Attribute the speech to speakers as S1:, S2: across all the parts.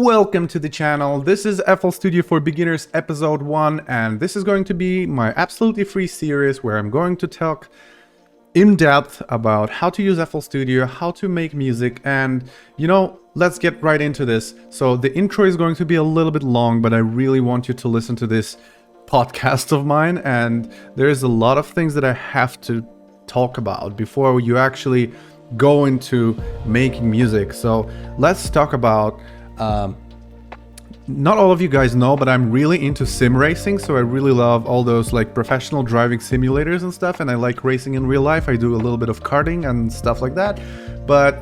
S1: Welcome to the channel. This is FL Studio for Beginners episode 1, and this is going to be my absolutely free series where I'm going to talk in depth about how to use FL Studio, how to make music, and let's get right into this. So the intro is going to be a little bit long, but I really want you to listen to this podcast of mine, and there's a lot of things that I have to talk about before you actually go into making music. So let's talk about not all of you guys know, but I'm really into sim racing. So I really love all those like professional driving simulators and stuff, and I like racing in real life. I do a little bit of karting and stuff like that. But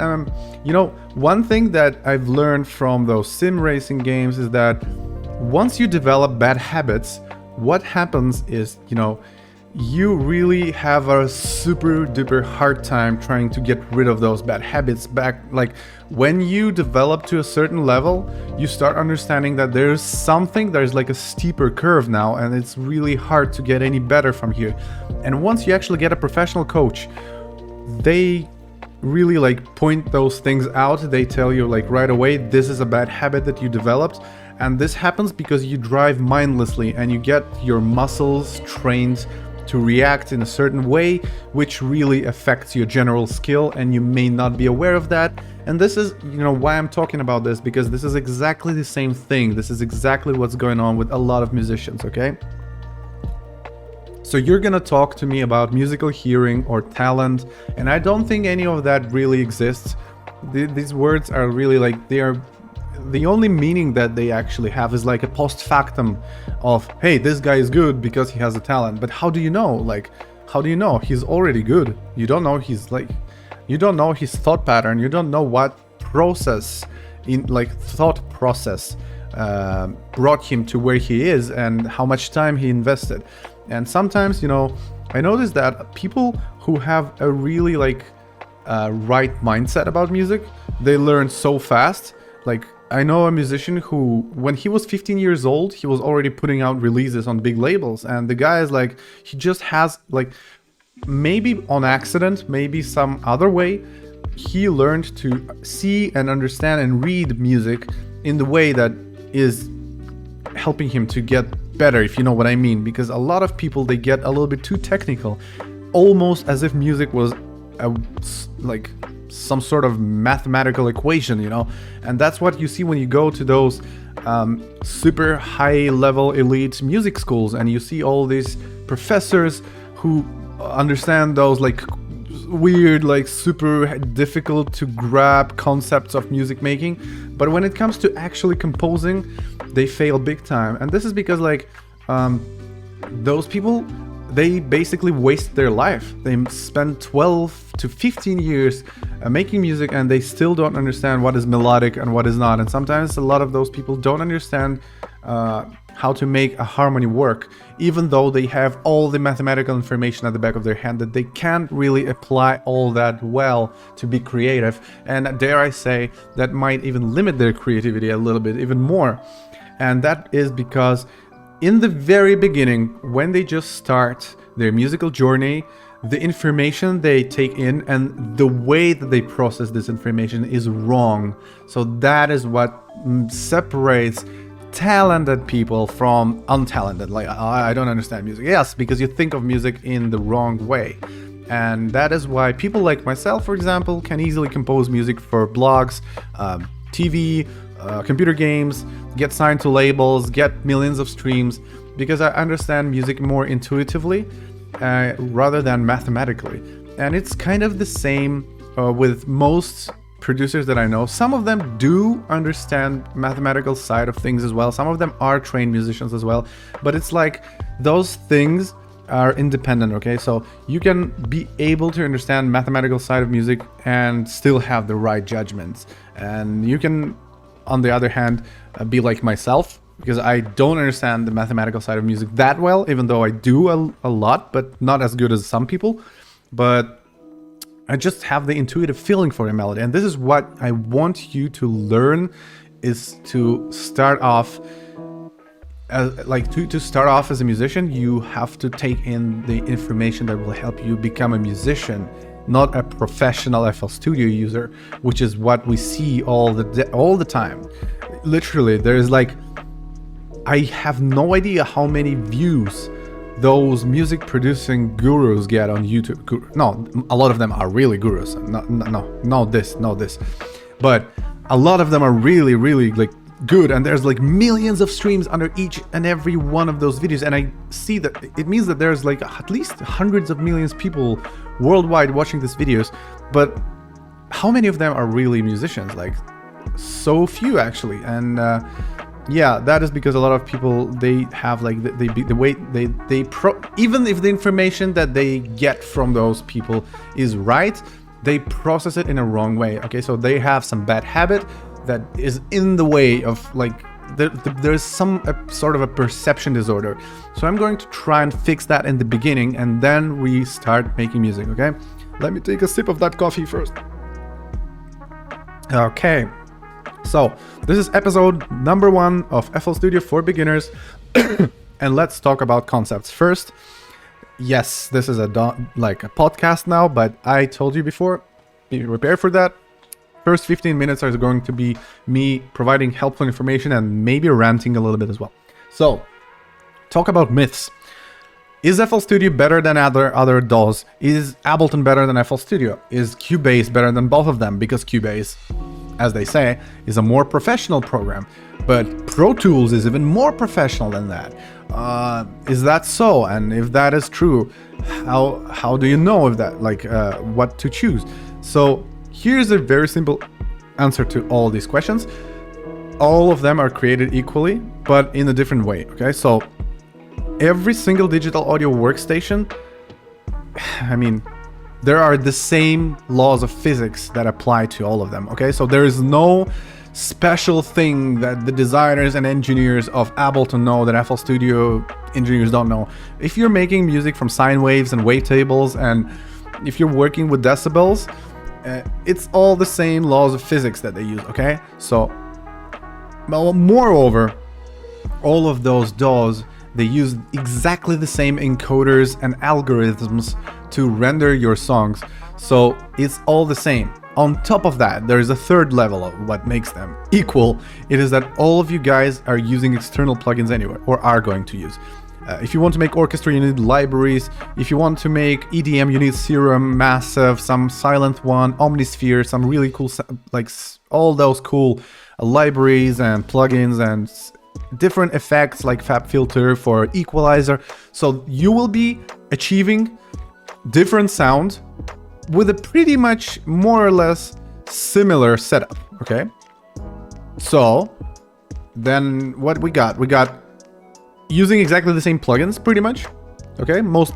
S1: one thing that I've learned from those sim racing games is that once you develop bad habits, what happens is, you really have a super duper hard time trying to get rid of those bad habits back. Like when you develop to a certain level, you start understanding that there's like a steeper curve now, and it's really hard to get any better from here. And once you actually get a professional coach, they really like point those things out. They tell you like right away, this is a bad habit that you developed. And this happens because you drive mindlessly and you get your muscles trained to react in a certain way, which really affects your general skill, and you may not be aware of that. And this is, why I'm talking about this, because this is exactly the same thing. This is exactly what's going on with a lot of musicians, okay? So you're gonna talk to me about musical hearing or talent, and I don't think any of that really exists. These words are really like, the only meaning that they actually have is like a post factum of, hey, this guy is good because he has a talent. But how do you know? Like, how do you know he's already good? You don't know you don't know his thought pattern. You don't know what thought process brought him to where he is and how much time he invested. And sometimes, I noticed that people who have a really right mindset about music, they learn so fast. Like, I know a musician who, when he was 15 years old, he was already putting out releases on big labels. And the guy is like, he just has maybe on accident, maybe some other way, he learned to see and understand and read music in the way that is helping him to get better, if you know what I mean. Because a lot of people, they get a little bit too technical, almost as if music was some sort of mathematical equation, and that's what you see when you go to those super high level elite music schools, and you see all these professors who understand those weird, super difficult to grab concepts of music making, but when it comes to actually composing, they fail big time. And this is because those people, they basically waste their life. They spend 12 to 15 years making music, and they still don't understand what is melodic and what is not. And sometimes a lot of those people don't understand how to make a harmony work, even though they have all the mathematical information at the back of their hand, that they can't really apply all that well to be creative. And dare I say, that might even limit their creativity a little bit, even more. And that is because in the very beginning, when they just start their musical journey, the information they take in and the way that they process this information is wrong. So that is what separates talented people from untalented. Like, I don't understand music. Yes, because you think of music in the wrong way. And that is why people like myself, for example, can easily compose music for blogs, TV, computer games, get signed to labels, get millions of streams, because I understand music more intuitively rather than mathematically. And it's kind of the same with most producers that I know. Some of them do understand mathematical side of things as well. Some of them are trained musicians as well, but it's like those things are independent, okay? So you can be able to understand mathematical side of music and still have the right judgments. And you can, on the other hand, be like myself, because I don't understand the mathematical side of music that well, even though I do a lot, but not as good as some people. But I just have the intuitive feeling for a melody. And this is what I want you to learn, is to start off to start off as a musician. You have to take in the information that will help you become a musician, not a professional FL Studio user, which is what we see all the time. Literally, there's like, I have no idea how many views those music producing gurus get on YouTube. No, a lot of them are really gurus. No, this. But a lot of them are really, really like good, and there's like millions of streams under each and every one of those videos, and I see that it means that there's like at least hundreds of millions of people worldwide watching these videos. But how many of them are really musicians? Like, so few actually. And yeah, that is because a lot of people, they have like the way even if the information that they get from those people is right, they process it in a wrong way. Okay, so they have some bad habit that is in the way of like there's some sort of a perception disorder. So I'm going to try and fix that in the beginning, and then we start making music. Okay, let me take a sip of that coffee first. Okay, so this is episode number 1 of FL Studio for beginners. And let's talk about concepts first. Yes, this is like a podcast now, but I told you before, be prepared for that. First 15 minutes are going to be me providing helpful information and maybe ranting a little bit as well. So, talk about myths. Is FL Studio better than other DAWs? Is Ableton better than FL Studio? Is Cubase better than both of them? Because Cubase, as they say, is a more professional program. But Pro Tools is even more professional than that. Is that so? And if that is true, how do you know if that, like, what to choose? So here's a very simple answer to all these questions. All of them are created equally, but in a different way. Okay, so every single digital audio workstation, I mean, there are the same laws of physics that apply to all of them. Okay, so there is no special thing that the designers and engineers of Ableton know that FL Studio engineers don't know. If you're making music from sine waves and wavetables, and if you're working with decibels, it's all the same laws of physics that they use. Okay, so moreover, all of those DAWs, they use exactly the same encoders and algorithms to render your songs, so it's all the same. On top of that, there is a third level of what makes them equal. It is that all of you guys are using external plugins anyway, or are going to use. If you want to make orchestra, you need libraries. If you want to make EDM, you need Serum, Massive, some Silent One, Omnisphere, some really cool, like all those cool libraries and plugins and different effects like FabFilter for equalizer. So you will be achieving different sound with a pretty much more or less similar setup. Okay, so then what we got using exactly the same plugins pretty much. Okay, most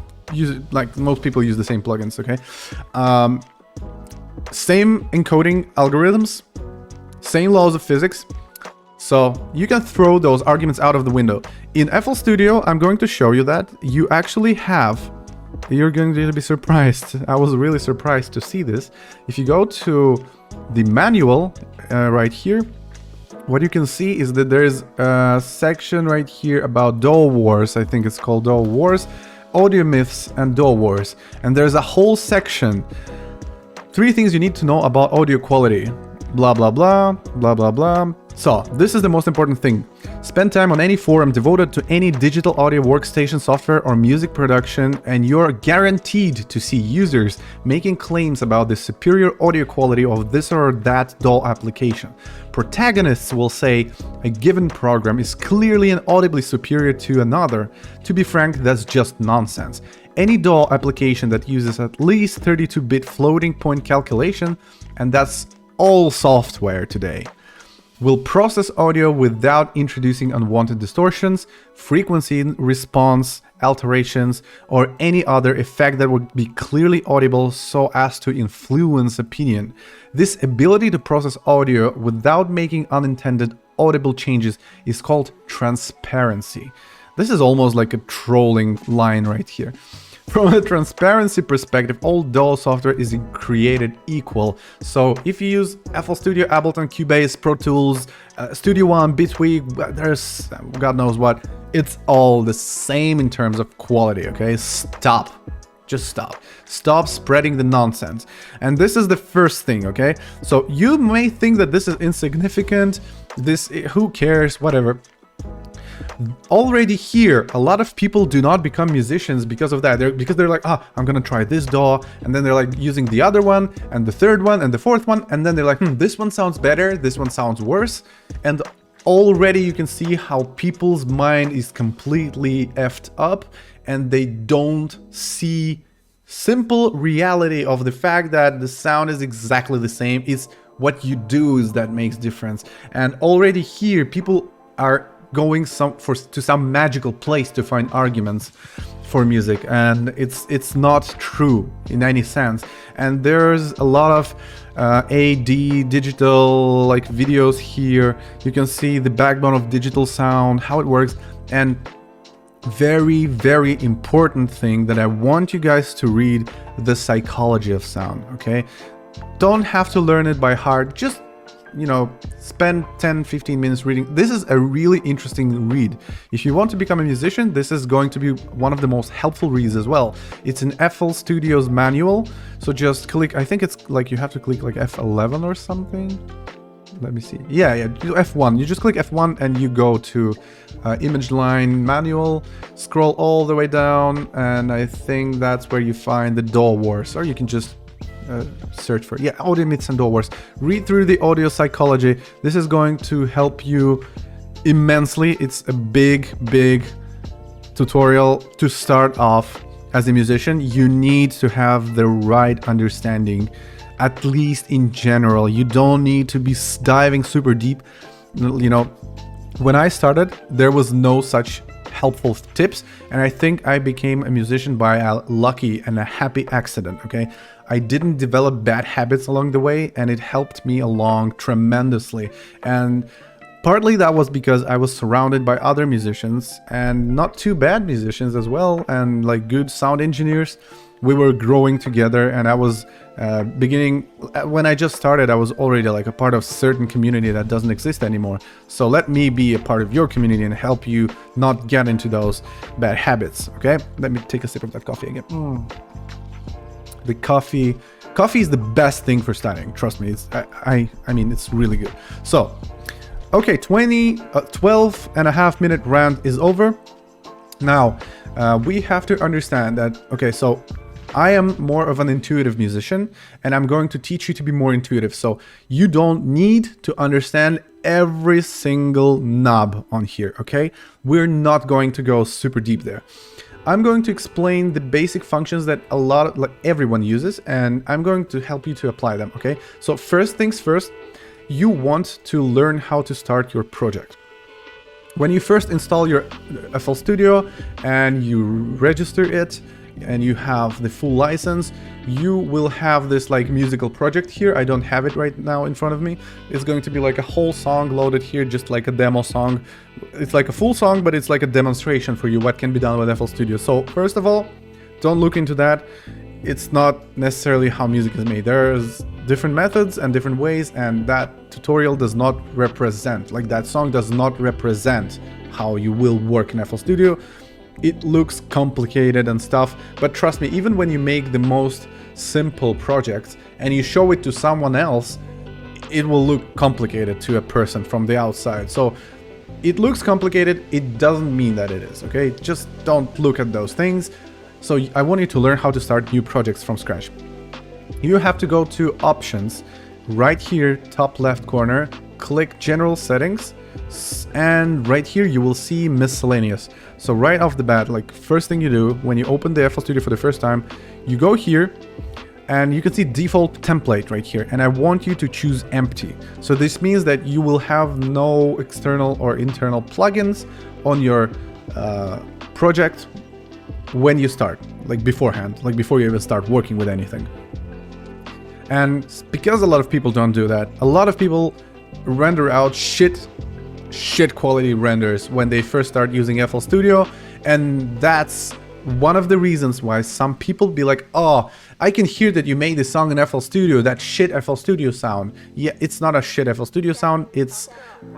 S1: people use the same plugins. Okay, same encoding algorithms, same laws of physics. So you can throw those arguments out of the window. In FL Studio, I'm going to show you that you actually have, you're going to be surprised. I was really surprised to see this. If you go to the manual right here, what you can see is that there's a section right here about DAW Wars. I think it's called DAW Wars, Audio Myths and DAW Wars. And there's a whole section, 3 things you need to know about audio quality. Blah, blah, blah, blah, blah, blah. So this is the most important thing. Spend time on any forum devoted to any digital audio workstation software or music production, and you're guaranteed to see users making claims about the superior audio quality of this or that DAW application. Protagonists will say a given program is clearly and audibly superior to another. To be frank, that's just nonsense. Any DAW application that uses at least 32-bit floating point calculation, and that's all software today, will process audio without introducing unwanted distortions, frequency response alterations, or any other effect that would be clearly audible so as to influence opinion. This ability to process audio without making unintended audible changes is called transparency. This is almost like a trolling line right here. From a transparency perspective, all DAW software is created equal. So if you use FL Studio, Ableton, Cubase, Pro Tools, Studio One, Bitwig, there's God knows what, it's all the same in terms of quality, okay? Stop. Just stop. Stop spreading the nonsense. And this is the first thing, okay? So you may think that this is insignificant, who cares, whatever. Already here, a lot of people do not become musicians because of that. Because they're like, I'm gonna try this DAW, and then they're like using the other one, and the third one, and the fourth one, and then they're like, this one sounds better, this one sounds worse, and already you can see how people's mind is completely effed up, and they don't see simple reality of the fact that the sound is exactly the same. It's what you do is that makes difference. And already here, people are going to some magical place to find arguments for music, and it's not true in any sense. And there's a lot of AD digital like videos here. You can see the backbone of digital sound, how it works. And very, very important thing that I want you guys to read: The Psychology of Sound. Okay, don't have to learn it by heart, just spend 10-15 minutes reading. This is a really interesting read. If you want to become a musician, this is going to be one of the most helpful reads as well. It's an FL Studio's manual, so just click, I think it's like you have to click like F11 or something. Let me see. Yeah, F1. You just click F1 and you go to image line manual, scroll all the way down, and I think that's where you find the DAW Wars, or you can just search for audio myths and DAW Wars. Read through the audio psychology. This is going to help you immensely. It's a big tutorial to start off as a musician. You need to have the right understanding, at least in general. You don't need to be diving super deep. When I started, there was no such helpful tips, and I think I became a musician by a lucky and a happy accident. Okay, I didn't develop bad habits along the way, and it helped me along tremendously. And partly that was because I was surrounded by other musicians, and not too bad musicians as well, and like good sound engineers. We were growing together, and I was when I just started, I was already like a part of certain community that doesn't exist anymore. So let me be a part of your community and help you not get into those bad habits. Okay, let me take a sip of that coffee again. The coffee is the best thing for studying, trust me. I mean, it's really good. So okay, 12 and a half minute rant is over. Now we have to understand that, okay, so I am more of an intuitive musician, and I'm going to teach you to be more intuitive. So you don't need to understand every single knob on here, okay? We're not going to go super deep there. I'm going to explain the basic functions that everyone uses, and I'm going to help you to apply them, okay? So first things first, you want to learn how to start your project. When you first install your FL Studio and you register it, and you have the full license, you will have this like musical project here. I don't have it right now in front of me. It's going to be like a whole song loaded here, just like a demo song. It's like a full song, but it's like a demonstration for you what can be done with FL Studio. So first of all, don't look into that. It's not necessarily how music is made. There's different methods and different ways, and that tutorial does not represent, like that song does not represent how you will work in FL Studio. It looks complicated and stuff, but trust me, even when you make the most simple projects and you show it to someone else, it will look complicated to a person from the outside. So it looks complicated, it doesn't mean that it is, okay? Just don't look at those things. So I want you to learn how to start new projects from scratch. You have to go to Options, right here, top left corner, click General Settings, and right here you will see Miscellaneous. So right off the bat, like first thing you do when you open the FL Studio for the first time, you go here and you can see default template right here, and I want you to choose empty. So this means that you will have no external or internal plugins on your project when you start, like beforehand, like before you even start working with anything. And because a lot of people don't do that, a lot of people render out shit quality renders when they first start using FL Studio, and that's one of the reasons why some people be like, oh, I can hear that you made this song in FL Studio, that shit FL Studio sound. Yeah, it's not a shit FL Studio sound, it's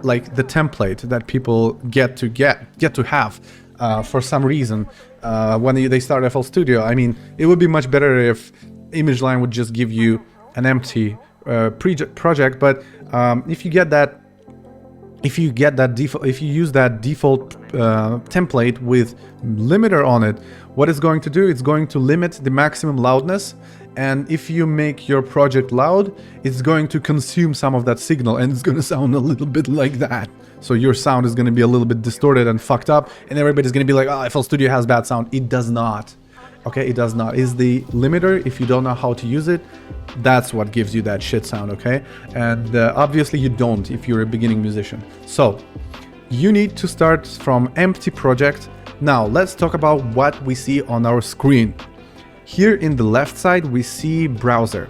S1: like the template that people get to have for some reason. when they start FL Studio. I mean, it would be much better if ImageLine would just give you an empty project, but if you use that default template with limiter on it, what it's going to do, it's going to limit the maximum loudness, and if you make your project loud, it's going to consume some of that signal, and it's going to sound a little bit like that. So your sound is going to be a little bit distorted and fucked up, and everybody's going to be like, oh, FL Studio has bad sound. It does not. Okay, it does not. It's the limiter. If you don't know how to use it, that's what gives you that shit sound, okay? And obviously you don't if you're a beginning musician. So you need to start from empty project. Now let's talk about what we see on our screen. Here in the left side, we see browser.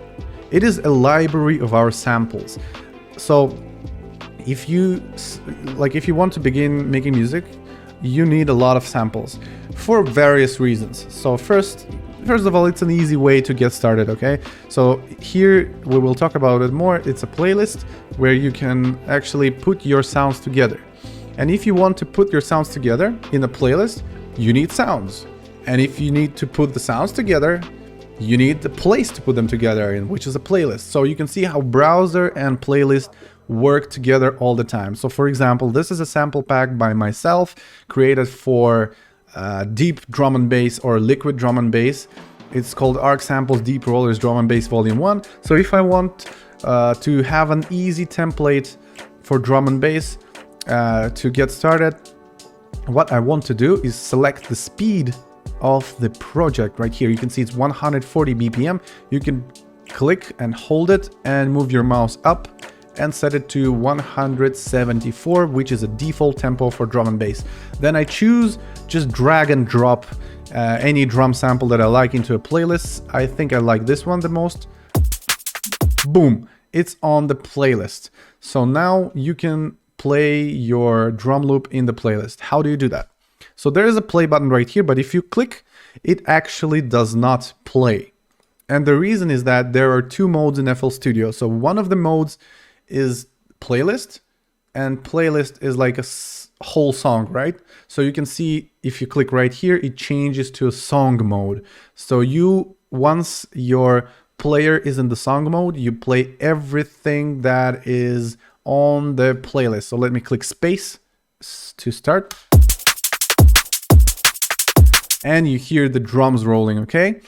S1: It is a library of our samples. So if you want to begin making music, you need a lot of samples for various reasons. So first of all, it's an easy way to get started, okay? So here we will talk about it more. It's a playlist where you can actually put your sounds together. And if you want to put your sounds together in a playlist, you need sounds. And if you need to put the sounds together, you need the place to put them together in, which is a playlist. So you can see how browser and playlist work together all the time. So for example, this is a sample pack by myself created for deep drum and bass or liquid drum and bass. It's called Arc Samples Deep Rollers Drum and Bass Volume 1. So if I want to have an easy template for drum and bass to get started, what I want to do is select the speed of the project right here. You can see it's 140 BPM. You can click and hold it and move your mouse up and set it to 174, which is a default tempo for drum and bass. Then I choose, just drag and drop any drum sample that I like into a playlist. I think I like this one the most. Boom, it's on the playlist. So now you can play your drum loop in the playlist. How do you do that? So there is a play button right here, but if you click, it actually does not play. And the reason is that there are two modes in FL Studio. So one of the modes is playlist, and playlist is like a whole song, right? So you can see if you click right here, it changes to a song mode. So once your player is in the song mode, you play everything that is on the playlist. So let me click space to start. And you hear the drums rolling, okay?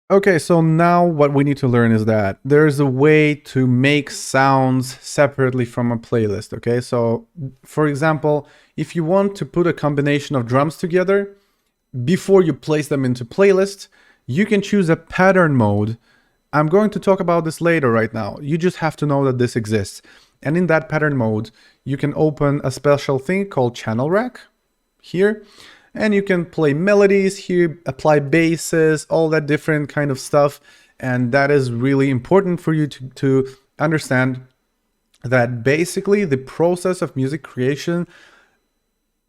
S1: Okay, so now what we need to learn is that there's a way to make sounds separately from a playlist, okay? So, for example, if you want to put a combination of drums together, before you place them into playlist, you can choose a pattern mode. I'm going to talk about this later right now. You just have to know that this exists. And in that pattern mode, you can open a special thing called Channel Rack here. And you can play melodies here, apply basses, all that different kind of stuff. And that is really important for you to understand that basically the process of music creation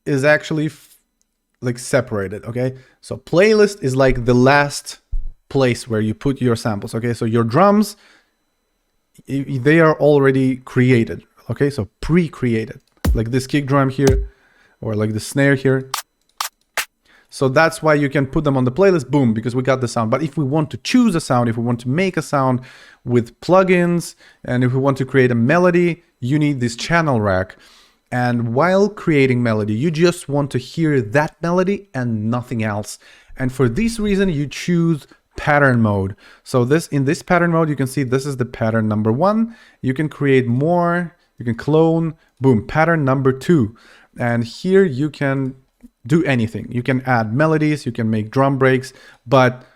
S1: is actually like separated, okay? So playlist is like the last place where you put your samples, okay? So your drums, they are already created, okay? So pre-created, like this kick drum here, or like the snare here. So that's why you can put them on the playlist, boom, because we got the sound. But if we want to choose a sound, if we want to make a sound with plugins, and if we want to create a melody, you need this channel rack. And while creating melody, you just want to hear that melody and nothing else. And for this reason, you choose pattern mode. So in this pattern mode, you can see this is the pattern number 1. You can create more, you can clone, boom, pattern number 2. And here you can do anything. You can add melodies, you can make drum breaks, but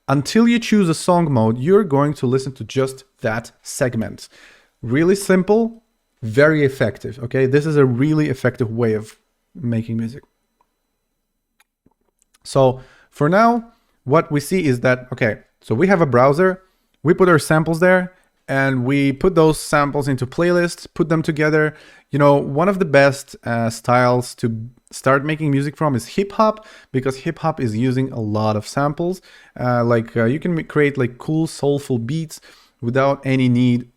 S1: until you choose a song mode, you're going to listen to just that segment. Really simple, very effective, okay? This is a really effective way of making music. So for now, what we see is that, okay, so we have a browser, we put our samples there, and we put those samples into playlists, put them together. You know, one of the best styles to start making music from is hip hop, because hip hop is using a lot of samples. You can create like cool soulful beats without any need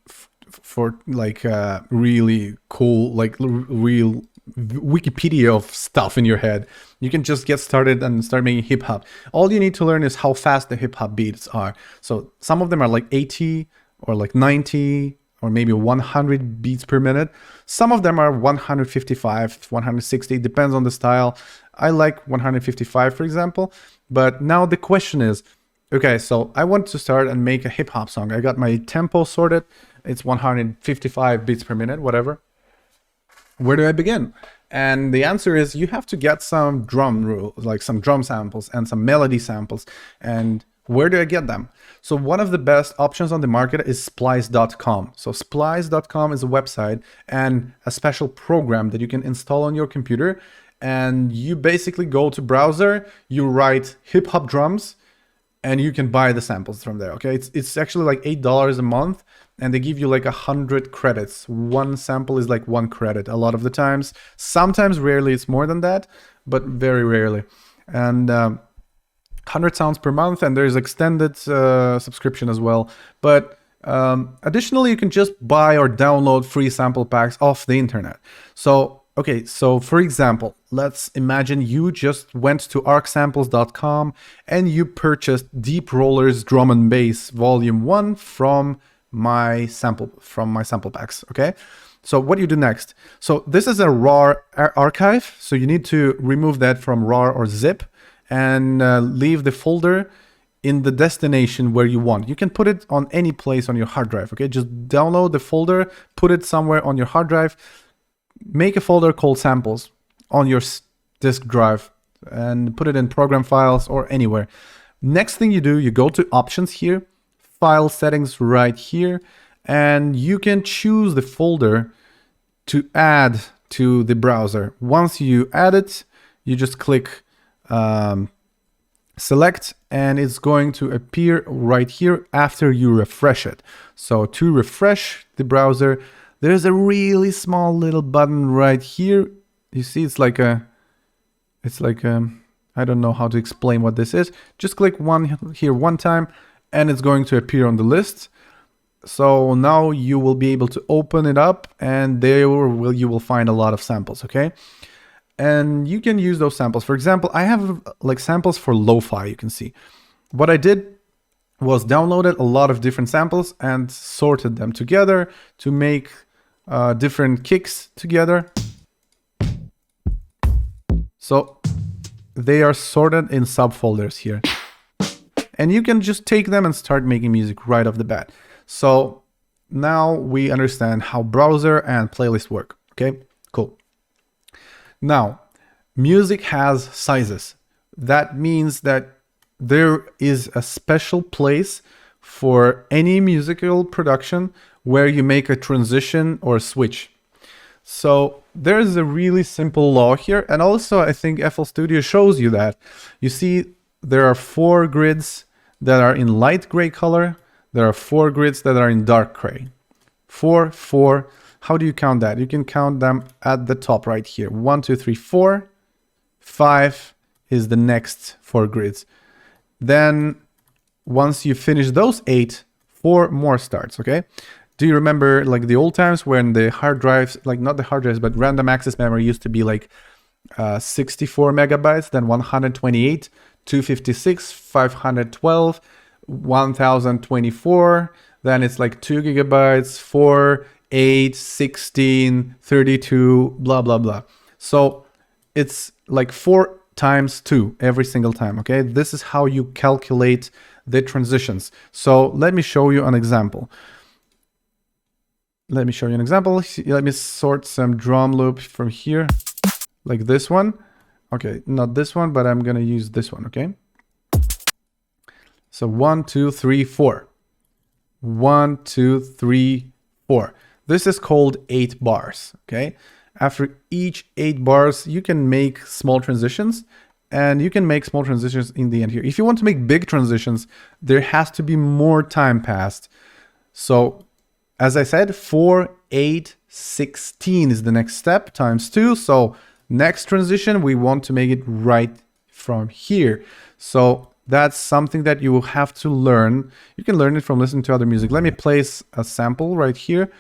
S1: for like really cool, like real Wikipedia of stuff in your head. You can just get started and start making hip hop. All you need to learn is how fast the hip hop beats are. So some of them are like 80 or like 90 or maybe 100 beats per minute. Some of them are 155, 160, depends on the style. I like 155, for example. But now the question is, okay, so I want to start and make a hip hop song. I got my tempo sorted. It's 155 beats per minute, whatever. Where do I begin? And the answer is you have to get some drum rules, like some drum samples and some melody samples. And where do I get them? So one of the best options on the market is splice.com. So splice.com is a website and a special program that you can install on your computer. And you basically go to browser, you write hip hop drums, and you can buy the samples from there. Okay, it's actually like $8 a month, and they give you like 100 credits. One sample is like 1 credit a lot of the times. Sometimes, rarely, it's more than that, but very rarely. And 100 sounds per month, and there's extended subscription as well. But additionally, you can just buy or download free sample packs off the internet. So okay, so for example, let's imagine you just went to arcsamples.com and you purchased Deep Roller's Drum and Bass Volume 1 from my sample packs, okay? So what do you do next? So this is a RAR archive, so you need to remove that from RAR or zip and leave the folder in the destination where you want. You can put it on any place on your hard drive, okay? Just download the folder, put it somewhere on your hard drive, make a folder called samples on your disk drive and put it in program files or anywhere. Next thing you do, you go to options here, file settings right here, and you can choose the folder to add to the browser. Once you add it, you just click select, and it's going to appear right here after you refresh it. So to refresh the browser, there's a really small little button right here. You see, it's like I don't know how to explain what this is. Just click here one time, and it's going to appear on the list. So now you will be able to open it up, and you will find a lot of samples, okay? And you can use those samples. For example, I have like samples for lo-fi, you can see. What I did was downloaded a lot of different samples and sorted them together to make different kicks together. So they are sorted in subfolders here. And you can just take them and start making music right off the bat. So now we understand how browser and playlist work. Okay, cool. Now, music has sizes. That means that there is a special place for any musical production where you make a transition or a switch. So there's a really simple law here. And also I think FL Studio shows you that. You see there are 4 grids that are in light gray color. There are 4 grids that are in dark gray. 4, 4. How do you count that? You can count them at the top right here. 1, 2, 3, 4. 5 is the next 4 grids. Then once you finish those 8, 4 more starts, okay? Do you remember like the old times when the hard drives, like not the hard drives, but random access memory used to be like 64 megabytes, then 128, 256, 512, 1024, then it's like 2 gigabytes, 4, 8, 16, 32, blah, blah, blah. So it's like 4 times 2 every single time, okay? This is how you calculate the transitions. So let me show you an example. Let me sort some drum loop from here, like this one. Okay, not this one, but I'm gonna use this one, okay? So 1, 2, 3, 4. 1, 2, 3, 4. This is called 8 bars, okay? After each 8 bars, you can make small transitions, and you can make small transitions in the end here. If you want to make big transitions, there has to be more time passed. So as I said, 4, 8, 16 is the next step, times 2. So next transition, we want to make it right from here. So that's something that you will have to learn. You can learn it from listening to other music. Let me place a sample right here.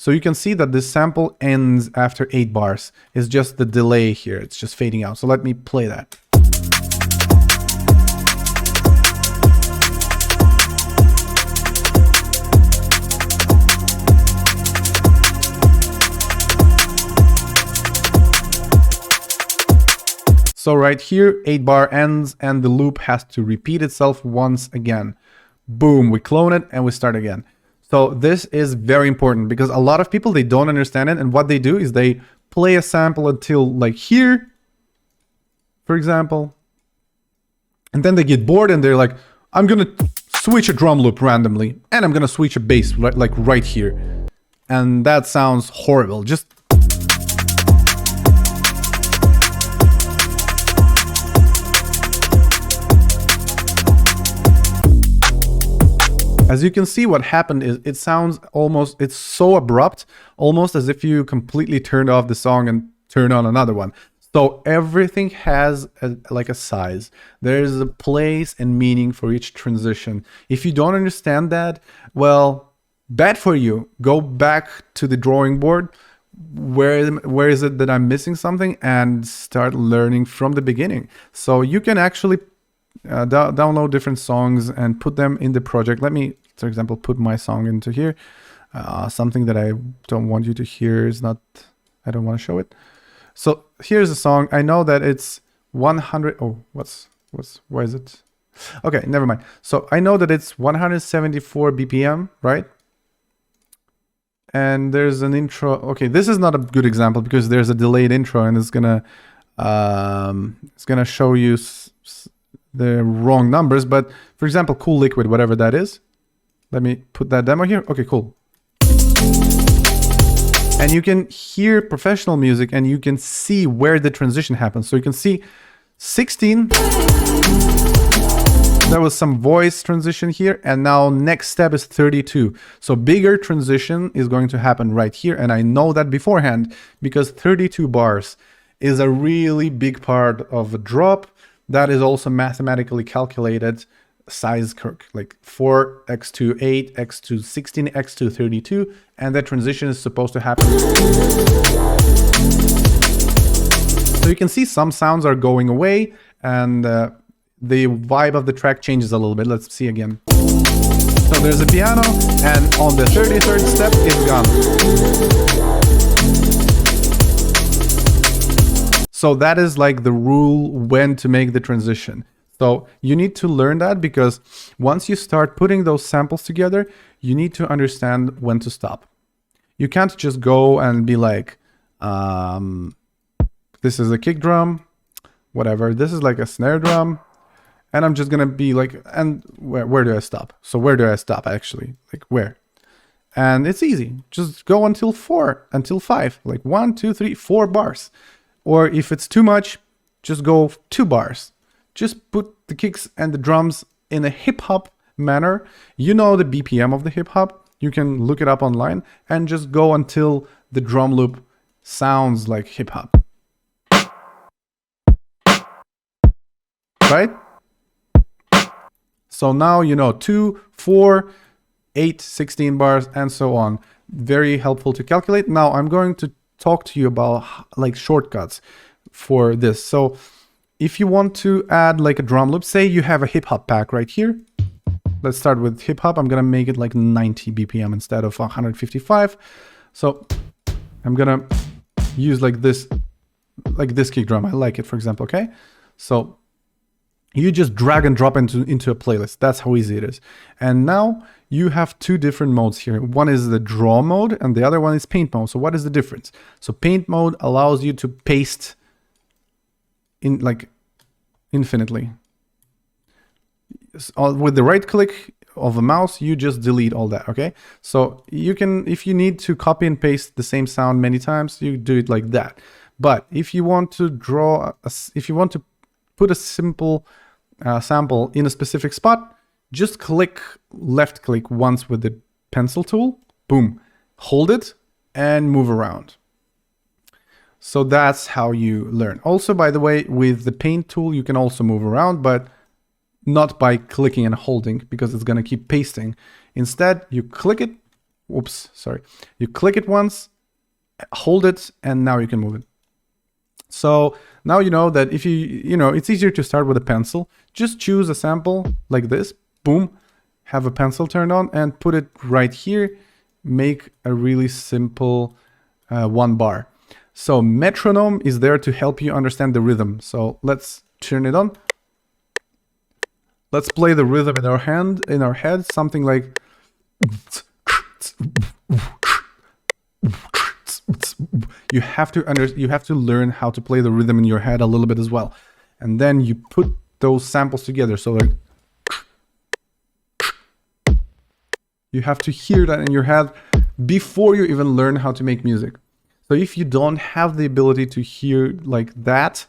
S1: So you can see that this sample ends after 8 bars. It's just the delay here. It's just fading out. So let me play that. So right here, 8 bar ends and the loop has to repeat itself once again. Boom, we clone it and we start again. So this is very important because a lot of people, they don't understand it. And what they do is they play a sample until like here, for example. And then they get bored and they're like, I'm going to switch a drum loop randomly and I'm going to switch a bass like right here. And that sounds horrible. Just as you can see, what happened is it sounds almost, it's so abrupt, almost as if you completely turned off the song and turned on another one. So everything has like a size. There's a place and meaning for each transition. If you don't understand that, well, bad for you. Go back to the drawing board. Where is it that I'm missing something, and start learning from the beginning. So you can actually download different songs and put them in the project. Let me, for example, put my song into here. Something that I don't want you to hear is not, I don't want to show it. So here's a song. I know that it's 100. Oh, where is it? Okay, never mind. So I know that it's 174 BPM, right? And there's an intro. Okay, this is not a good example because there's a delayed intro and it's gonna show you the wrong numbers. But for example, Cool Liquid, whatever that is. Let me put that demo here. Okay, cool. And you can hear professional music and you can see where the transition happens. So you can see 16. There was some voice transition here. And now next step is 32. So bigger transition is going to happen right here. And I know that beforehand because 32 bars is a really big part of a drop. That is also mathematically calculated size curve, like 4, x2 8, x2 16, x2 32, and that transition is supposed to happen. So you can see some sounds are going away and the vibe of the track changes a little bit. Let's see again. So there's a piano and on the 33rd step it's gone. So that is like the rule when to make the transition. So you need to learn that because once you start putting those samples together, you need to understand when to stop. You can't just go and be like, this is a kick drum, whatever. This is like a snare drum. And I'm just going to be like, and where do I stop? So where do I stop actually? Like where? And it's easy. Just go until 4, until 5, like 1, 2, 3, 4 bars. Or if it's too much, just go 2 bars. Just put the kicks and the drums in a hip hop manner. You know the BPM of the hip hop. You can look it up online and just go until the drum loop sounds like hip hop. Right? So now you know 2, 4, 8, 16 bars and so on. Very helpful to calculate. Now I'm going to talk to you about like shortcuts for this. So if you want to add like a drum loop, say you have a hip hop pack right here. Let's start with hip hop. I'm gonna make it like 90 BPM instead of 155. So I'm gonna use like this kick drum. I like it, for example. Okay, so you just drag and drop into a playlist. That's how easy it is. And now you have 2 different modes here. One is the draw mode and the other one is paint mode. So what is the difference? So paint mode allows you to paste in like infinitely. With the right click of the mouse, you just delete all that. Okay, so you can, if you need to copy and paste the same sound many times, you do it like that. But if you want to if you want to put a simple sample in a specific spot, just left click once with the pencil tool, boom, hold it and move around. So that's how you learn. Also, by the way, with the paint tool, you can also move around, but not by clicking and holding because it's going to keep pasting. Instead, you click it Oops, sorry. You click it once, hold it, and now you can move it. So now you know that if it's easier to start with a pencil. Just choose a sample like this, boom, have a pencil turned on and put it right here. Make a really simple 1 bar. So metronome is there to help you understand the rhythm. So let's turn it on. Let's play the rhythm in our head, something like you have to learn how to play the rhythm in your head a little bit as well. And then you put those samples together. So like you have to hear that in your head before you even learn how to make music. So if you don't have the ability to hear like that,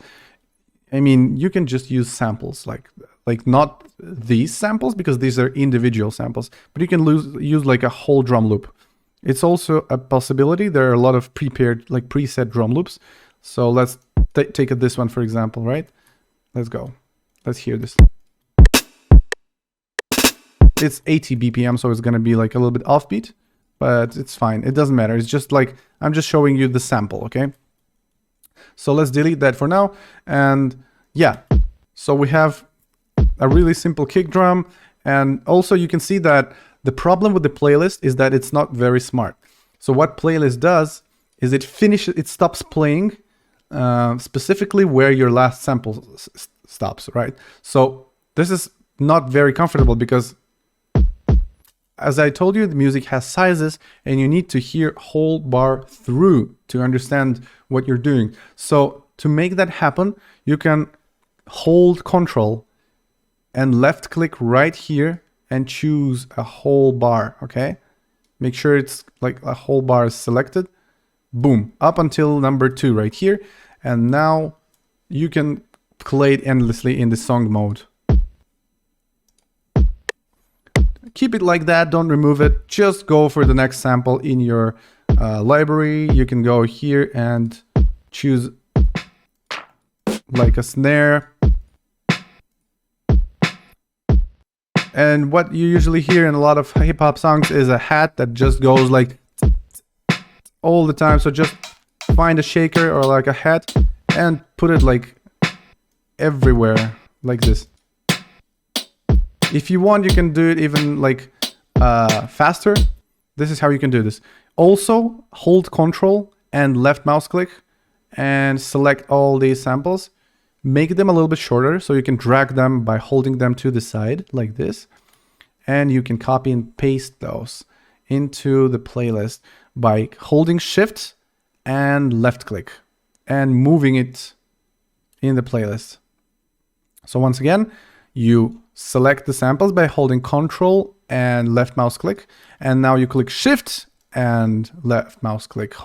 S1: I mean, you can just use samples like not these samples because these are individual samples, but you can use like a whole drum loop. It's also a possibility. There are a lot of preset drum loops. So let's take this one, for example, right? Let's go. Let's hear this. It's 80 BPM, so it's going to be like a little bit offbeat, but it's fine. It doesn't matter. It's just like, I'm just showing you the sample, okay? So let's delete that for now. And yeah, so we have a really simple kick drum. And also you can see that the problem with the playlist is that it's not very smart. So what playlist does is it stops playing specifically where your last sample stops, right? So this is not very comfortable because, as I told you, the music has sizes and you need to hear whole bar through to understand what you're doing. So to make that happen, you can hold Control and left click right here and choose a whole bar, okay? Make sure it's like a whole bar is selected. Boom, up until number 2 right here. And now you can play it endlessly in the song mode. Keep it like that, don't remove it. Just go for the next sample in your library. You can go here and choose like a snare. And what you usually hear in a lot of hip hop songs is a hat that just goes like all the time. So just find a shaker or like a hat and put it like everywhere like this. If you want, you can do it even like faster. This is how you can do this. Also, hold Control and left mouse click and select all these samples. Make them a little bit shorter so you can drag them by holding them to the side like this. And you can copy and paste those into the playlist by holding Shift and left click and moving it in the playlist. So once again, you select the samples by holding Control and left mouse click. And now you click Shift and left mouse click,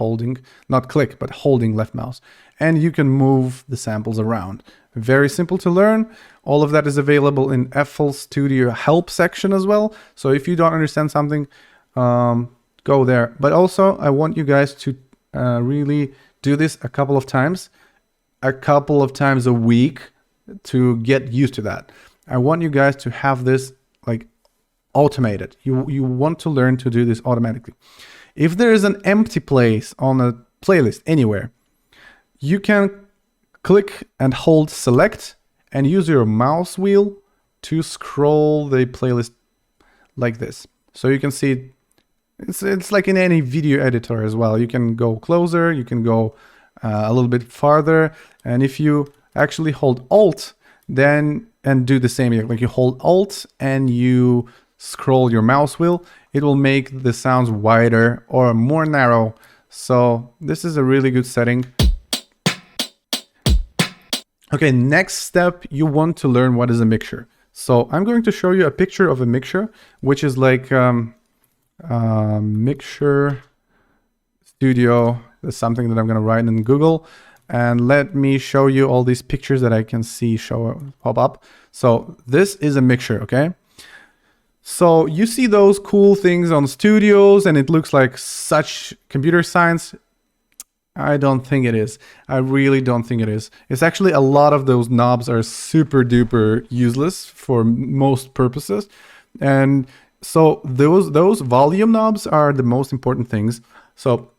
S1: not click, but holding left mouse. And you can move the samples around. Very simple to learn. All of that is available in FL Studio help section as well. So if you don't understand something, go there. But also I want you guys to really do this a couple of times a week to get used to that. I want you guys to have this like automated. You want to learn to do this automatically. If there is an empty place on a playlist anywhere, you can click and hold Select and use your mouse wheel to scroll the playlist like this. So you can see it's like in any video editor as well. You can go closer, you can go a little bit farther. And if you actually hold Alt then and do the same, like you hold Alt and you scroll your mouse wheel, it will make the sounds wider or more narrow. So this is a really good setting. Okay, next step, you want to learn what is a mixer. So I'm going to show you a picture of a mixer, which is like Mixer Studio. That's something that I'm going to write in Google. And let me show you all these pictures that I can see pop up. So this is a mixer, okay? So you see those cool things on studios and it looks like such computer science. I don't think it is. I really don't think it is. It's actually a lot of those knobs are super duper useless for most purposes. And So those volume knobs are the most important things. So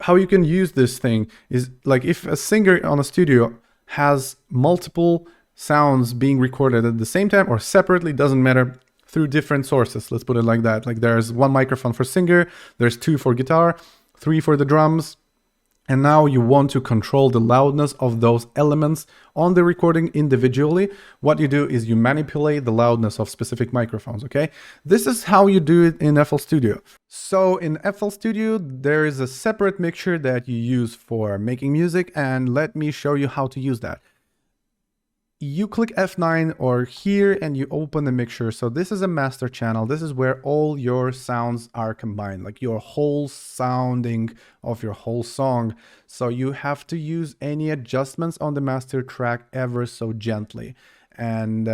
S1: how you can use this thing is like if a singer on a studio has multiple sounds being recorded at the same time or separately, doesn't matter, through different sources. Let's put it like that. Like there's one microphone for singer, there's 2 for guitar, 3 for the drums. And now you want to control the loudness of those elements on the recording individually. What you do is you manipulate the loudness of specific microphones, okay? This is how you do it in FL Studio. So in FL Studio, there is a separate mixer that you use for making music, and let me show you how to use that. You click F9 or here and you open the mixer. So this is a master channel. This is where all your sounds are combined, like your whole sounding of your whole song. So you have to use any adjustments on the master track ever so gently. And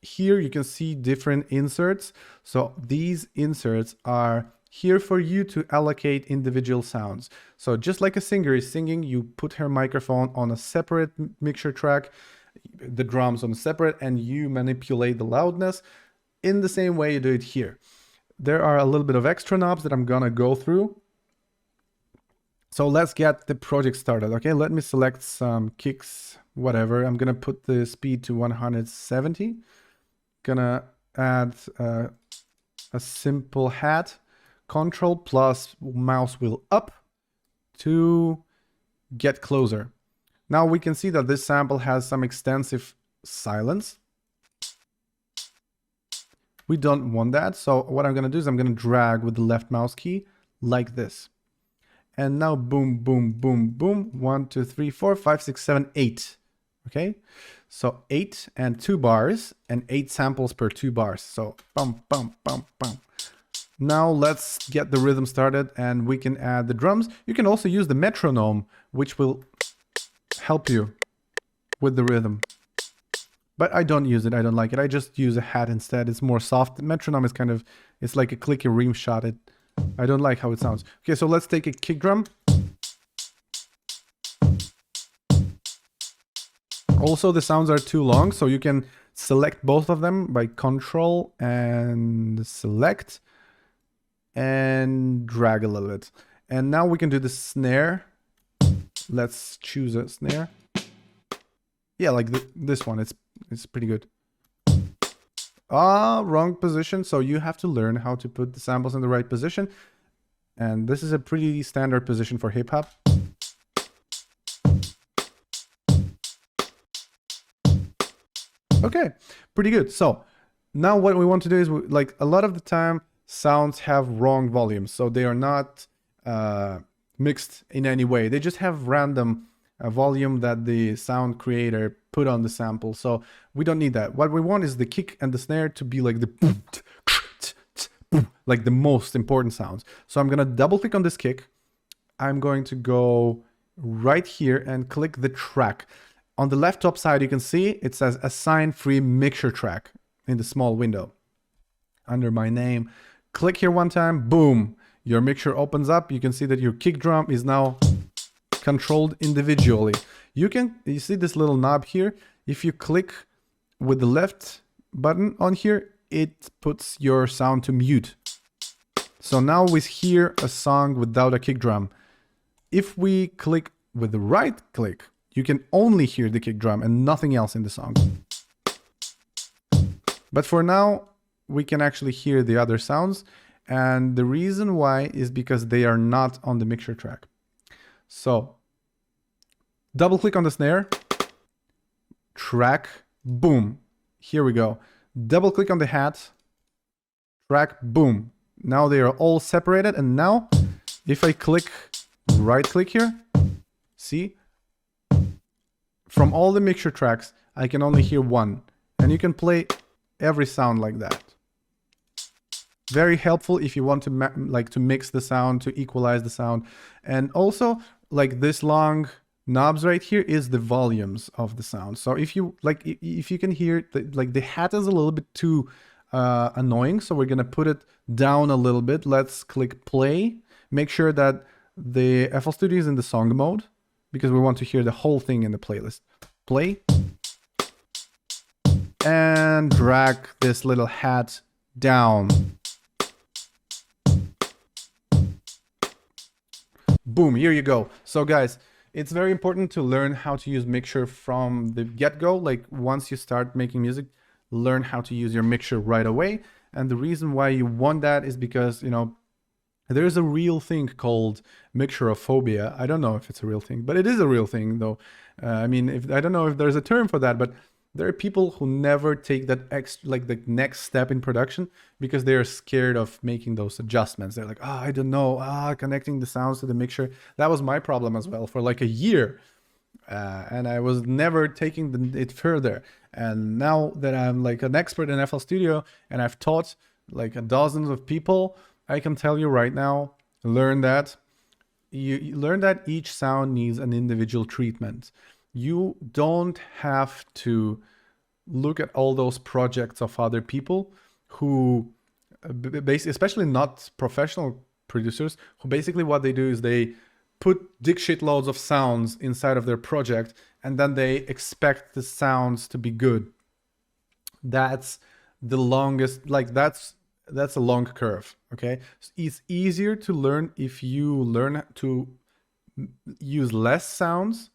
S1: here you can see different inserts. So these inserts are here for you to allocate individual sounds. So just like a singer is singing, you put her microphone on a separate mixer track, the drums on separate, and you manipulate the loudness in the same way you do it here. There are a little bit of extra knobs that I'm gonna go through. So let's get the project started. Okay, let me select some kicks, whatever. I'm gonna put the speed to 170. Gonna add a simple hat, Control plus mouse wheel up to get closer. Now we can see that this sample has some extensive silence. We don't want that. So what I'm going to do is I'm going to drag with the left mouse key like this. And now boom, boom, boom, boom. 1, 2, 3, 4, 5, 6, 7, 8. Okay. So 8 and 2 bars and 8 samples per 2 bars. So bum, bum, bum, bum. Now let's get the rhythm started and we can add the drums. You can also use the metronome, which will help you with the rhythm, but I don't use it. I don't like it. I just use a hat instead. It's more soft. The metronome is kind of, it's like a clicky ream shot. I don't like how it sounds. Okay, so let's take a kick drum. Also, the sounds are too long, so you can select both of them by Control and select and drag a little bit. And now we can do the snare. Let's choose a snare. Yeah, like this one. It's pretty good. Wrong position. So you have to learn how to put the samples in the right position. And this is a pretty standard position for hip hop. Okay, pretty good. So now what we want to do is, like a lot of the time, sounds have wrong volumes. So they are not mixed in any way. They just have random volume that the sound creator put on the sample. So we don't need that. What we want is the kick and the snare to be like the like the most important sounds. So I'm gonna double click on this kick. I'm going to go right here and click the track. On the left top side, you can see it says assign free mixture track in the small window under my name. Click here one time, boom. Your mixture opens up. You can see that your kick drum is now controlled individually. You see this little knob here. If you click with the left button on here, it puts your sound to mute. So now we hear a song without a kick drum. If we click with the right click, you can only hear the kick drum and nothing else in the song. But for now, we can actually hear the other sounds. And the reason why is because they are not on the mixture track. So double click on the snare, track, boom. Here we go. Double click on the hat, track, boom. Now they are all separated. And now if I click, right click here, see, from all the mixture tracks, I can only hear one. And you can play every sound like that. Very helpful if you want to to mix the sound, to equalize the sound. And also, like this long knobs right here is the volumes of the sound. So if you if you can hear the hat is a little bit too annoying, so we're gonna put it down a little bit. Let's click play. Make sure that the FL Studio is in the song mode because we want to hear the whole thing in the playlist. Play and drag this little hat down. Boom, here you go. So guys, it's very important to learn how to use Mixer from the get-go. Like once you start making music, learn how to use your Mixer right away. And the reason why you want that is because, you know, there's a real thing called mixerophobia. I don't know if it's a real thing, but it is a real thing though. I mean, I don't know if there's a term for that, but there are people who never take that extra, like the next step in production because they are scared of making those adjustments. They're like, I don't know, connecting the sounds to the mixer. That was my problem as well for like a year. And I was never taking it further. And now that I'm like an expert in FL Studio and I've taught like dozens of people, I can tell you right now, learn that you learn that each sound needs an individual treatment. You don't have to look at all those projects of other people who basically, especially not professional producers, who basically what they do is they put dick shitloads of sounds inside of their project and then they expect the sounds to be good. That's the longest, like that's a long curve. Okay, it's easier to learn if you learn to use less sounds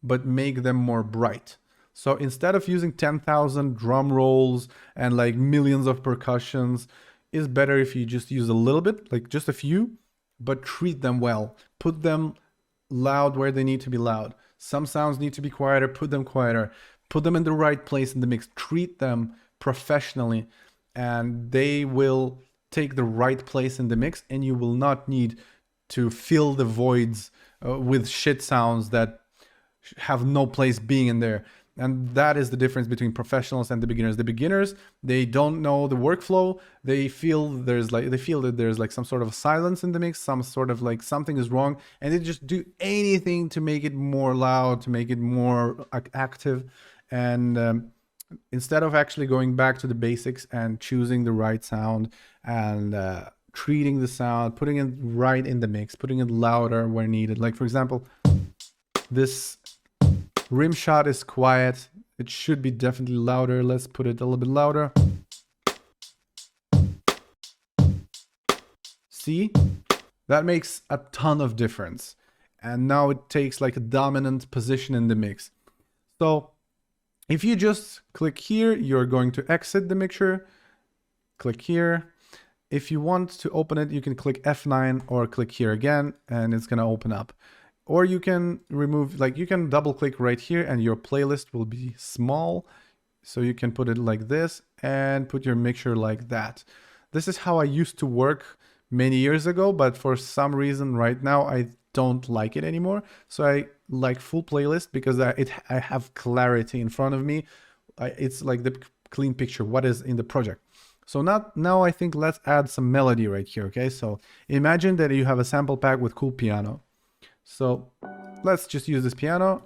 S1: but make them more bright. So instead of using 10,000 drum rolls and like millions of percussions, it's better if you just use a little bit, like just a few, but treat them well. Put them loud where they need to be loud. Some sounds need to be quieter, put them quieter. Put them in the right place in the mix. Treat them professionally and they will take the right place in the mix and you will not need to fill the voids with shit sounds that have no place being in there. And that is the difference between professionals and the beginners. The beginners, they don't know the workflow. They feel that there's like some sort of silence in the mix, some sort of like something is wrong, and they just do anything to make it more loud, to make it more active. And instead of actually going back to the basics and choosing the right sound and treating the sound, putting it right in the mix, putting it louder where needed. Like for example, this rim shot is quiet. It should be definitely louder. Let's put it a little bit louder. See? That makes a ton of difference. And now it takes like a dominant position in the mix. So if you just click here, you're going to exit the mixer. Click here. If you want to open it, you can click F9 or click here again, and it's going to open up. Or you can remove, like you can double click right here and your playlist will be small. So you can put it like this and put your mixer like that. This is how I used to work many years ago, but for some reason right now I don't like it anymore. So I like full playlist because I have clarity in front of me. It's like the clean picture, what is in the project. So now I think let's add some melody right here, okay? So imagine that you have a sample pack with cool piano. So let's just use this piano.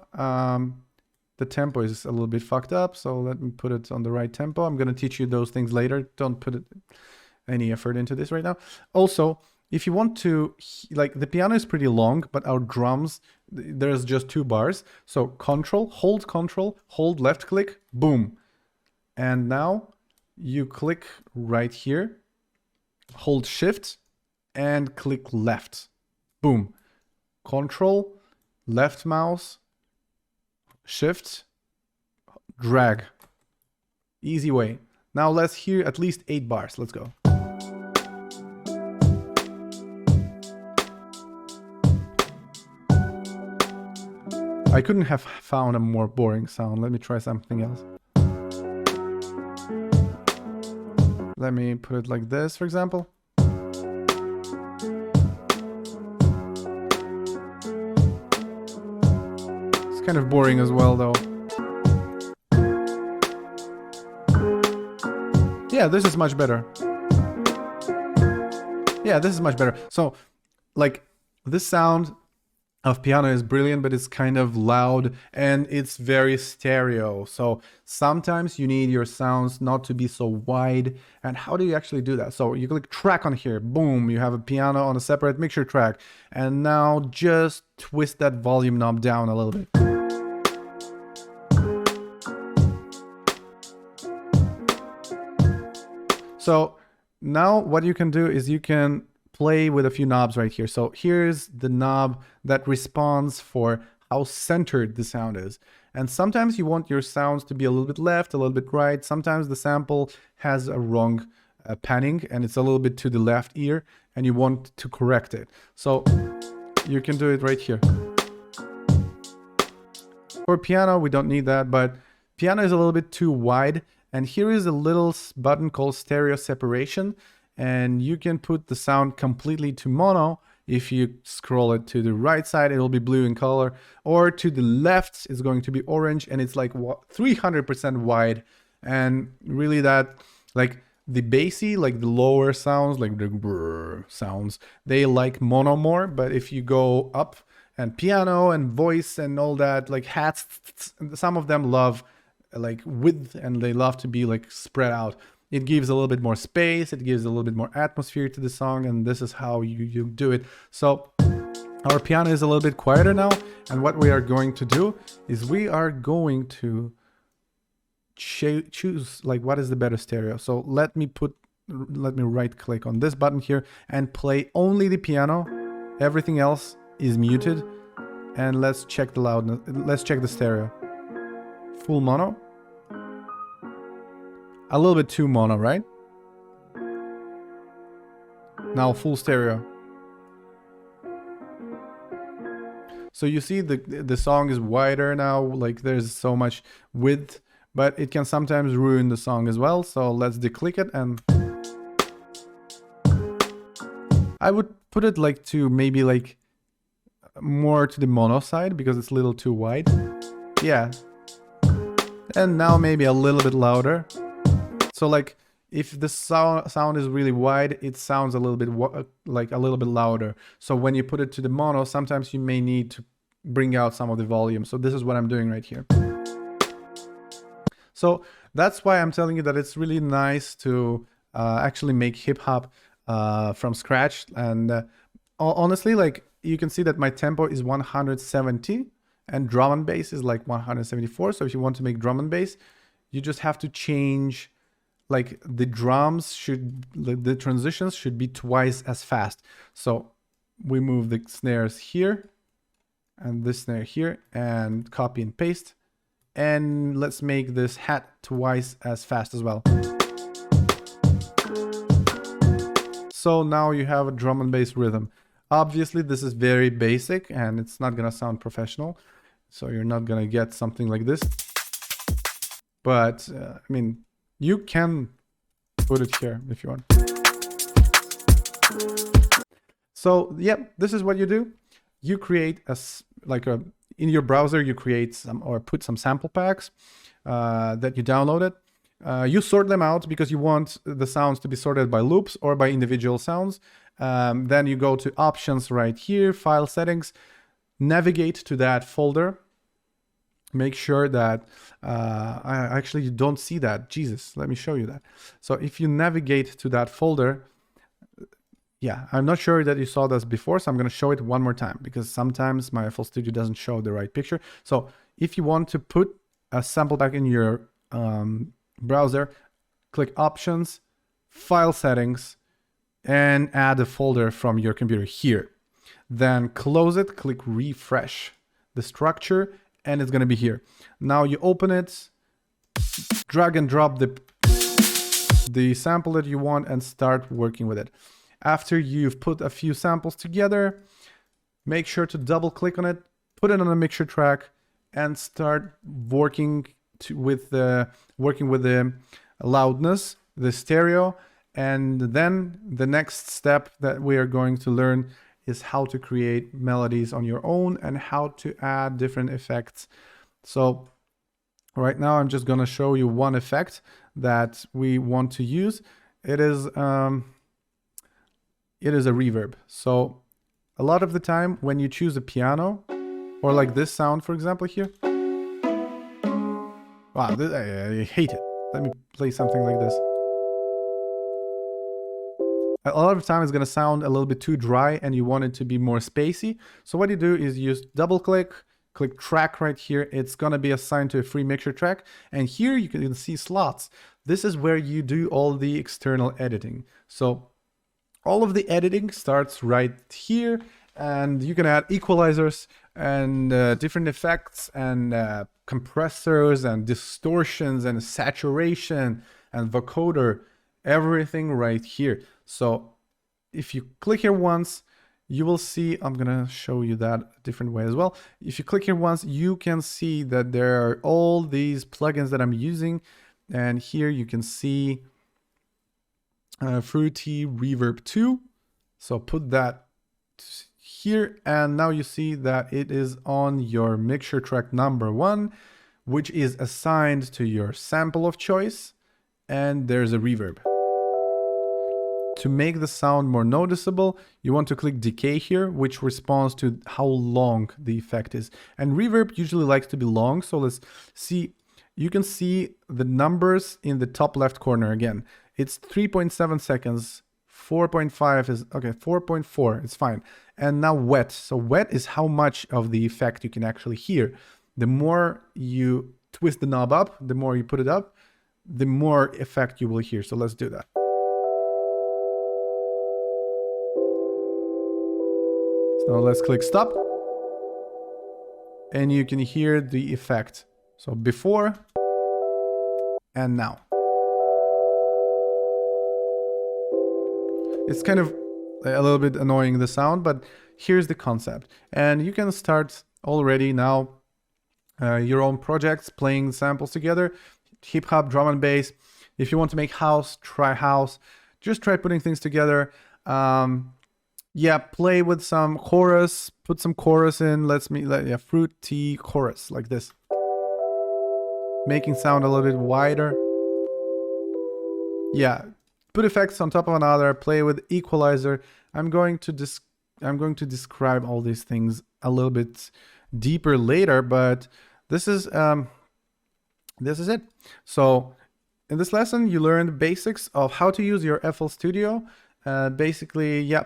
S1: The tempo is a little bit fucked up, so let me put it on the right tempo. I'm gonna teach you those things later. Don't put any effort into this right now. Also, if you want to, like the piano is pretty long, but our drums, there's just 2 bars. So control, hold left click, boom. And now you click right here, hold shift and click left, boom. Control, left mouse, shift, drag. Easy way. Now let's hear at least 8 bars. Let's go. I couldn't have found a more boring sound. Let me try something else. Let me put it like this, for example. Kind of boring as well though. Yeah, this is much better. Yeah, this is much better. So like this sound of piano is brilliant, but it's kind of loud and it's very stereo. So sometimes you need your sounds not to be so wide. And how do you actually do that? So you click track on here, boom, you have a piano on a separate mixer track. And now just twist that volume knob down a little bit. So now what you can do is you can play with a few knobs right here. So here's the knob that responds for how centered the sound is. And sometimes you want your sounds to be a little bit left, a little bit right. Sometimes the sample has a wrong panning and it's a little bit to the left ear and you want to correct it. So you can do it right here. For piano, we don't need that, but piano is a little bit too wide. And here is a little button called stereo separation. And you can put the sound completely to mono. If you scroll it to the right side, it'll be blue in color, or to the left, it's going to be orange, and it's like 300% wide. And really that, like the bassy, like the lower sounds, like the brrr sounds, they like mono more. But if you go up and piano and voice and all that, like hats, some of them love like width and they love to be like spread out. It gives a little bit more space, it gives a little bit more atmosphere to the song, and this is how you do it. So our piano is a little bit quieter now, and what we are going to do is we are going to choose like what is the better stereo. So let me right click on this button here and play only the piano. Everything else is muted, and let's check the loudness. Let's check the stereo. Full mono. A little bit too mono, right? Now full stereo. So you see the song is wider now, like there's so much width, but it can sometimes ruin the song as well. So let's declick it, and I would put it like to maybe like more to the mono side because it's a little too wide. Yeah. And now maybe a little bit louder. So like if the sound is really wide, it sounds a little bit like a little bit louder. So when you put it to the mono, sometimes you may need to bring out some of the volume. So this is what I'm doing right here. So that's why I'm telling you that it's really nice to actually make hip hop from scratch. And honestly, like you can see that my tempo is 170 and drum and bass is like 174. So if you want to make drum and bass, you just have to change, like the drums should, the transitions should be twice as fast. So we move the snares here and this snare here and copy and paste. And let's make this hat twice as fast as well. So now you have a drum and bass rhythm. Obviously this is very basic and it's not gonna sound professional. So you're not gonna get something like this. But I mean, you can put it here if you want. So yeah, this is what you do. You create in your browser, you create some or put some sample packs that you downloaded. You sort them out because you want the sounds to be sorted by loops or by individual sounds. Then you go to options right here, file settings, navigate to that folder. Make sure that actually you don't see that. Jesus, let me show you that. So if you navigate to that folder, yeah, I'm not sure that you saw this before, so I'm going to show it one more time because sometimes my FL Studio doesn't show the right picture. So if you want to put a sample pack in your browser, click options, file settings, and add a folder from your computer here. Then close it, click refresh the structure, and it's going to be here. Now you open it, drag and drop the sample that you want and start working with it. After you've put a few samples together, make sure to double click on it, put it on a mixer track, and start working with the loudness, the stereo. And then the next step that we are going to learn is how to create melodies on your own and how to add different effects. So right now I'm just going to show you one effect that we want to use. It is a reverb. So a lot of the time when you choose a piano, or like this sound, for example, here. Wow, I hate it. Let me play something like this. A lot of the time it's going to sound a little bit too dry and you want it to be more spacey. So what you do is you just double click track right here. It's going to be assigned to a free mixer track. And here you can see slots. this is where you do all the external editing. So all of the editing starts right here, and you can add equalizers and different effects and compressors and distortions and saturation and vocoder, everything right here. So if you click here once, you will see, I'm gonna show you that a different way as well. If you click here once, you can see that there are all these plugins that I'm using. And here you can see Fruity Reverb 2. So put that here, and now you see that it is on your mixture track number 1, which is assigned to your sample of choice, and there's a reverb. To make the sound more noticeable, you want to click decay here, which responds to how long the effect is. And reverb usually likes to be long, so let's see. You can see the numbers in the top left corner again. It's 3.7 seconds, 4.5 is, okay, 4.4, it's fine. And now wet. So wet is how much of the effect you can actually hear. The more you twist the knob up, the more you put it up, the more effect you will hear. So let's do that. So let's click stop. And you can hear the effect. So before and now. It's kind of a little bit annoying, the sound, but here's the concept. And you can start already now your own projects, playing samples together, hip hop, drum and bass. If you want to make house, try house. Just try putting things together. Yeah, play with some chorus, put some chorus in. Yeah, fruity chorus like this. Making sound a little bit wider. Yeah, put effects on top of another, play with equalizer. I'm going to describe all these things a little bit deeper later, but this is it. So in this lesson, you learned basics of how to use your FL Studio. Basically, yeah,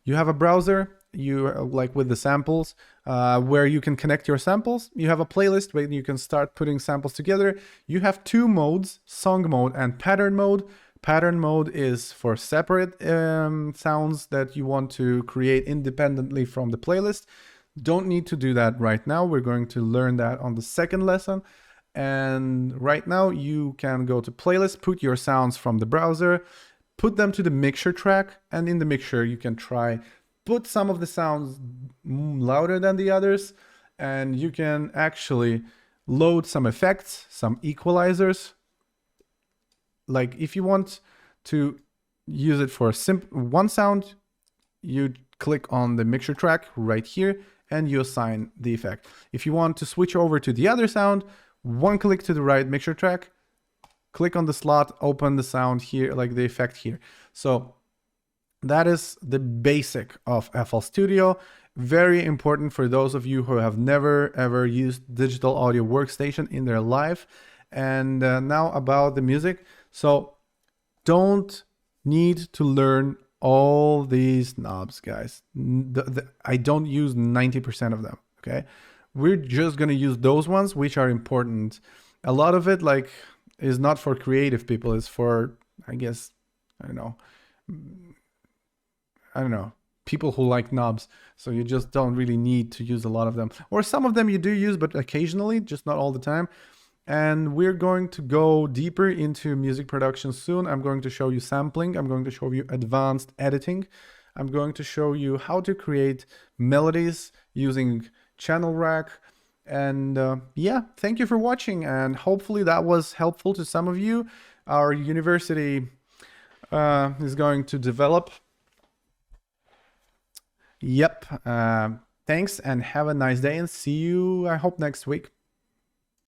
S1: you have a browser, you like with the samples, where you can connect your samples. You have a playlist where you can start putting samples together. You have 2 modes, song mode and pattern mode. Pattern mode is for separate sounds that you want to create independently from the playlist. Don't need to do that right now. We're going to learn that on the second lesson. And right now you can go to playlist, put your sounds from the browser, put them to the mixture track, and in the mixture you can put some of the sounds louder than the others, and you can actually load some effects, some equalizers. Like if you want to use it for one sound, you click on the mixture track right here and you assign the effect. If you want to switch over to the other sound, one click to the right mixture track, click on the slot, open the sound here, like the effect here. So that is the basic of FL Studio. Very important for those of you who have never ever used digital audio workstation in their life. And now about the music. So don't need to learn all these knobs, guys. I don't use 90% of them, okay? We're just gonna use those ones which are important. A lot of it like is not for creative people, it's for, I guess, I don't know, people who like knobs. So you just don't really need to use a lot of them. Or some of them you do use, but occasionally, just not all the time. And we're going to go deeper into music production soon. I'm going to show you sampling. I'm going to show you advanced editing. I'm going to show you how to create melodies using Channel Rack. And yeah, thank you for watching. And hopefully that was helpful to some of you. Our university is going to develop. Yep. Thanks and have a nice day and see you, I hope, next week.